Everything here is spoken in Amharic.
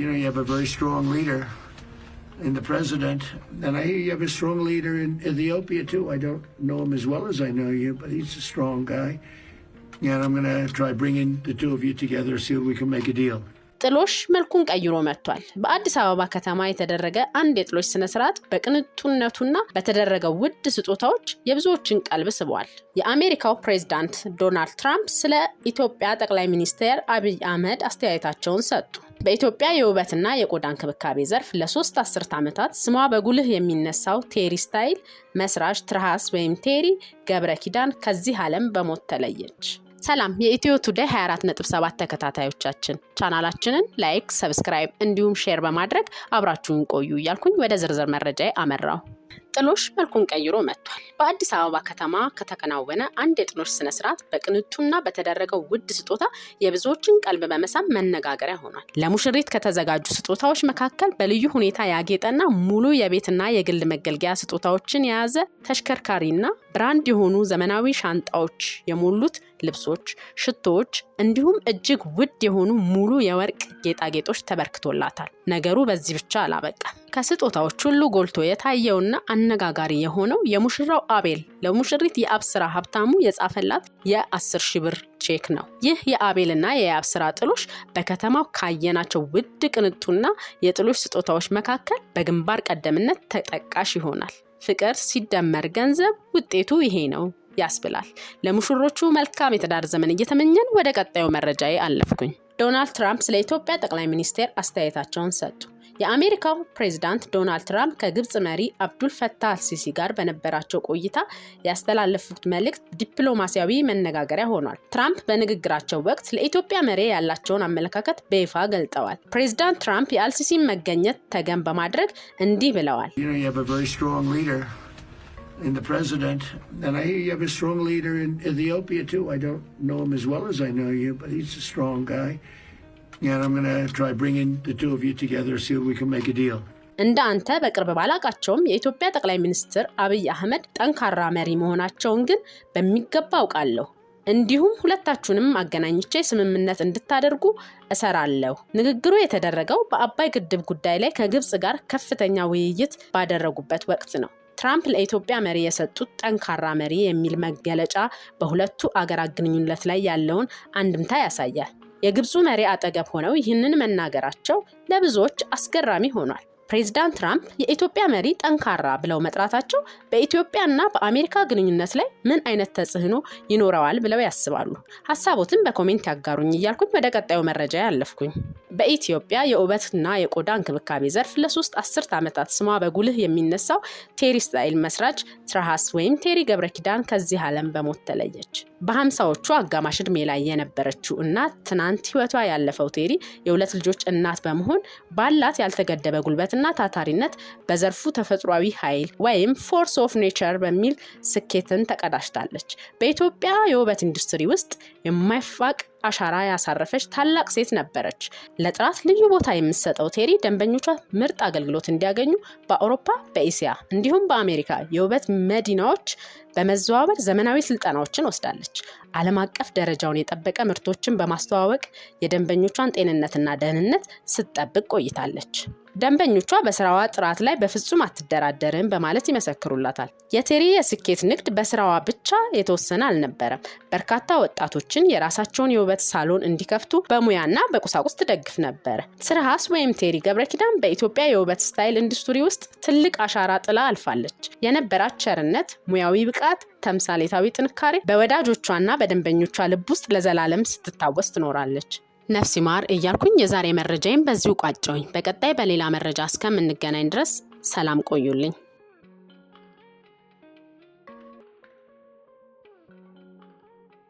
You have a very strong leader in the president, and I hear you have a strong leader in Ethiopia too. I don't know him as well as I know you, but he's a strong guy. And I'm going to try bringing the two of you together, see if we can make a deal. ጥሎሽ መልኩን ቀይሮ መጥቷል። በአዲስ አበባ ከተማ የተደረገ አንድ የጥሎሽ ስነ ስርዓት በቅንጡነቱና በተደረገው ውድ ስጦታዎች የብዙዎችን ቀልብ ስቧል። የአሜሪካው ፕሬዝዳንት ዶናልድ ትራምፕ ስለ ኢትዮጵያ ጠቅላይ ሚኒስትር አብይ አህመድ አስተያየታቸውን ሰጡ። በኢትዮጵያ የውበትና የቆዳ እንክብካቤ ዘርፍ ለ3 አስርት ዓመታት ስሟ በጉልህ የሚነሳው ቴሪ ስታይል መስራች ትራሃስ ወይም ቴሪ ገብረኪዳን ከዚህ ዓለም በሞት ተለየች። ሰላም የኢትዮ ቱዴይ 24.7 ተከታታዮቻችን ቻናላችንን ላይክ፣ ሰብስክራይብ እንዲሁም ሼር በማድረግ አብራችሁን ቆዩ እያልኩኝ ወደ ዝርዝር መረጃዬ አመራው። ጥሎሽ መልኩን ቀይሮ መጥቷል። በአዲስ አበባ ከተማ ከተከናወነ አንድ የጥሎሽ ስነ ስርዓት በቅንጡና በተደረገው ውድ ስጦታ የብዙዎችን ቀልብ በመሳብ መነጋገሪያ ሆኗል። ለሙሽሪት ከተዘጋጁ ስጦታዎች መካከል በልዩ ሁኔታ ያጌጠና ሙሉ የቤትና የግል መገልገያ ስጦታዎችን የያዘ ተሽከርካሪና ብራንድ የሆኑ ዘመናዊ ሻንጣዎች የሞሉት ልብሶች፣ ሽቶዎች እንዲሁም እጅግ ውድ የሆኑ ሙሉ የወርቅ ጌጣጌጦች ተበርክቶላታል። ነገሩ በዚህ ብቻ አላበቃም። ከስጦታዎች ሁሉ ጎልቶ የታየውና አነጋጋሪ የሆነው የሙሽራው አቤል ለሙሽሪት የአብስራ ሀብታሙ የጻፈላት የ10,000 ብር ቼክ ነው። ይህ የአቤልና የአብስራ ጥሎሽ በከተማው ካየናቸው ውድ ቅንጡና የጥሎሽ ስጦታዎች መካከል በግንባር ቀደምነት ተጠቃሽ ይሆናል። ፍቅር ሲደመር ገንዘብ ውጤቱ ይሄ ነው ያስብላል። ለሙሽሮቹ መልካም የትዳር ዘመን እየተመኘን ወደ ቀጣዩ መረጃዬ አለፍኩኝ። ዶናልድ ትራምፕ ስለ ኢትዮጵያ ጠቅላይ ሚኒስትር አስተያየታቸውን ሰጡ። የአሜሪካው ፕሬዝዳንት ዶናልድ ትራምፕ ከግብጽ መሪ አብዱል ፈታህ አልሲሲ ጋር በነበራቸው ቆይታ ያስተላለፉት መልእክት ዲፕሎማሲያዊ መነጋገሪያ ሆኗል። ትራምፕ በንግግራቸው ወቅት ለኢትዮጵያ መሪ ያላቸውን አመለካከት በይፋ ገልጠዋል። ፕሬዝዳንት ትራምፕ የአልሲሲን መገኘት ተገን በማድረግ እንዲህ ብለዋል። In the president, and I hear you have a strong leader in Ethiopia too. I don't know him as well as I know you, but he's a strong guy. And I'm going to try bringing the two of you together, see if we can make a deal. እንደ አንተ በቅርብ ባላቃቸውም የኢትዮጵያ ጠቅላይ ሚኒስትር አብይ አህመድ ጠንካራ መሪ መሆናቸውን ግን በሚገባ አውቃለሁ። እንዲሁም ሁለታችሁንም አገናኝቼ ስምምነት እንድታደርጉ እሰራለሁ። ንግግሩ የተደረገው በአባይ ግድብ ጉዳይ ላይ ከግብጽ ጋር ከፍተኛ ውይይት ባደረጉበት ወቅት ነው። ትራምፕ ለኢትዮጵያ መሪ የሰጡት ጠንካራ መሪ የሚል መገለጫ በሁለቱ አገራት ግንኙነት ላይ ያለውን አንድምታ ያሳያል። የግብፁ መሪ አጠገብ ሆነው ይህንን መናገራቸው ለብዙዎች አስገራሚ ሆኗል። ፕሬዝዳንት ትራምፕ የኢትዮጵያ መሪ ጠንካራ ብለው መጥራታቸው በኢትዮጵያና በአሜሪካ ግንኙነት ላይ ምን አይነት ተጽዕኖ ይኖረዋል ብለው ያስባሉ? ሐሳቦትን በኮሜንት ያጋሩኝ እያልኩኝ ወደ ቀጣዩ መረጃ ያለፍኩኝ። በኢትዮጵያ የውበትና የቆዳ እንክብካቤ ዘርፍ ለ3 አስርት ዓመታት ስሟ በጉልህ የሚነሳው ቴሪ ስታይል መስራች ትራሃስ ወይም ቴሪ ገብረኪዳን ከዚህ ዓለም በሞት ተለየች። በ50ዎቹ አጋማሽ ዕድሜ ላይ የነበረችው እናት ትናንት ህይወቷ ያለፈው ቴሪ የሁለት ልጆች እናት በመሆን ባላት ያልተገደበ ጉልበትና ታታሪነት በዘርፉ ተፈጥሯዊ ኃይል ወይም ፎርስ ኦፍ ኔቸር በሚል ስኬትን ተቀዳጅታለች። በኢትዮጵያ የውበት ኢንዱስትሪ ውስጥ የማይፋቅ አሻራ ያሳረፈች ታላቅ ሴት ነበረች። ለጥራት ልዩ ቦታ የምትሰጠው ቴሪ ደንበኞቿ ምርጥ አገልግሎት እንዲያገኙ በአውሮፓ፣ በእስያ እንዲሁም በአሜሪካ የውበት መዲናዎች በመዘዋወር ዘመናዊ ስልጠናዎችን ወስዳለች። ዓለም አቀፍ ደረጃውን የጠበቀ ምርቶችን በማስተዋወቅ የደንበኞቿን ጤንነትና ደህንነት ስትጠብቅ ቆይታለች። ደንበኞቿ በስራዋ ጥራት ላይ በፍጹም አትደራደርም በማለት ይመሰክሩላታል። የቴሪ የስኬት ንግድ በስራዋ ብቻ የተወሰነ አልነበረም። በርካታ ወጣቶችን የራሳቸውን የውበት ሳሎን እንዲከፍቱ በሙያና በቁሳቁስ ትደግፍ ነበር። ትራሃስ ወይም ቴሪ ገብረኪዳን በኢትዮጵያ የውበት ስታይል ኢንዱስትሪ ውስጥ ትልቅ አሻራ ጥላ አልፋለች። የነበራት ቸርነት፣ ሙያዊ ብቃት፣ ተምሳሌታዊ ጥንካሬ በወዳጆቿና በደንበኞቿ ልብ ውስጥ ለዘላለም ስትታወስ ትኖራለች። ነፍስ ይማር እያልኩኝ የዛሬ መረጃዬን በዚሁ ቋጨውኝ። በቀጣይ በሌላ መረጃ እስከምንገናኝ ድረስ ሰላም ቆዩልኝ።